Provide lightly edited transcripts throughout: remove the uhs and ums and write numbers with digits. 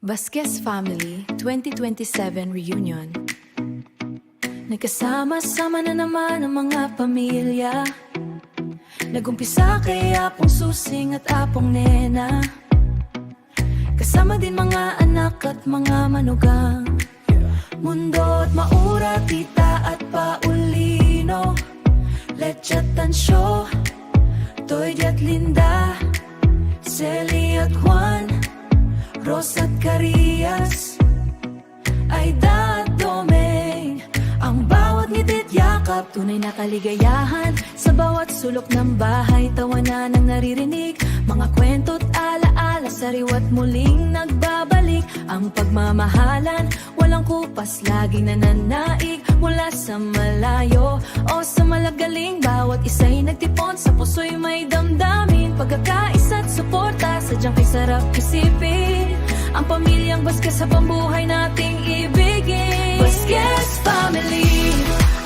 Vasquez Family 2027 Reunion. Nagkasama-sama na naman ang mga pamilya. Nagumpisa kay Apong Susing at Apong Nena. Kasama din mga anak at mga manugang. Mundo at Maura, Tita at Paulino, Leche at Tansyo, Toy at Linda, Celi at Juan, Ros at Carias, Aida at Domeng. Ang bawat ngitit yakap, tunay na kaligayahan. Sa bawat sulok ng bahay, tawanan ang naririnig. Mga kwento't alaala, sariwa't muling nagbabalik. Ang pagmamahalan, walang kupas, laging nananaig. Mula sa malayo o sa malagaling, bawat isa'y nagtipon, sa puso'y may damdamin. Pagkakaisa at suporta, sadyang kay sarap isipin. Ang pamilyang Vasquez sa pambuhay nating ibigin. Vasquez Family,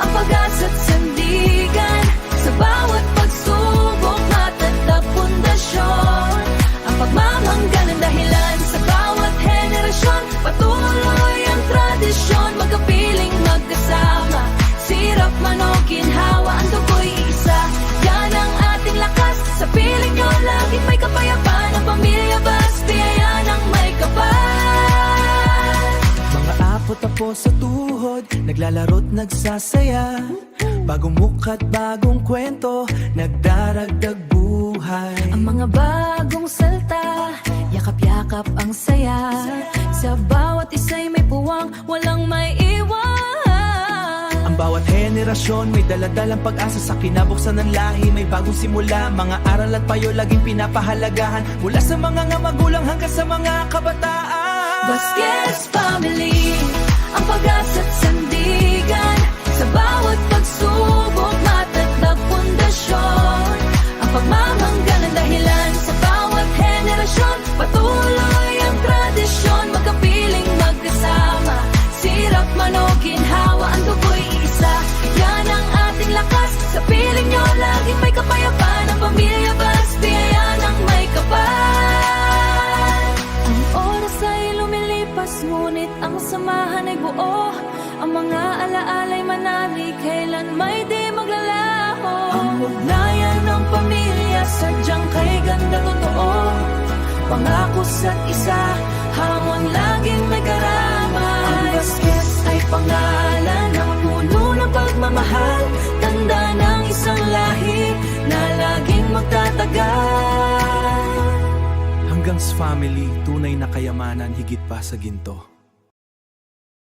ang pag-asa't sandigan. Sa bawat pagsubok, matatag pundasyon. Ang pagmamanggan ang dahilan sa bawat henerasyon. Patuloy ang tradisyon, magkapiling magkasama. Sirap man o ginhawa, ang dugo'y isa. Yan ang ating lakas, sa piling nyo laging may kapayapaan. Ang pamilya Vas, biyaya ng may kapal. Mga apo-tapo sa tuhod, naglalaro't nagsasaya. Bagong mukha't bagong kwento, nagdaragdag buhay. Ang mga bagong salta, yakap-yakap ang saya. Sa bawat isa'y may puwang, walang may iwan. Ang bawat henerasyon may daladalang pag-asa sa kinabuksan ng lahi. May bagong simula, mga aral at payo laging pinapahalagahan. Mula sa mga magulang hanggang sa mga kabataan. Vasquez Family, ang pag-asa't sandigan. Sa bawat pagsubok, matatag pundasyon. Ang pagmamanggan ang dahilan sa bawat henerasyon. Patuloy ang tradisyon, magkapiling magkasama. Sirap man o ginhawa, ang dugo'y isa. Yan ang ating lakas, sa piling nyo laging may kapayapaan. Ang pamilya Vas, biyaya ng may kapal. Ang oras ay lumilipas, ngunit ang samahan ay buo. Ang mga alaala'y manali, kailan may di maglalaho. Ang ugnayan ng pamilya, sadyang kay ganda totoo. Pangako sa't isa, hamon laging may karamay. Ang Vasquez ay pangalan ng puno ng pagmamahal. Tanda ng isang lahi na laging magtatagal. Hanggang sa family, tunay na kayamanan higit pa sa ginto.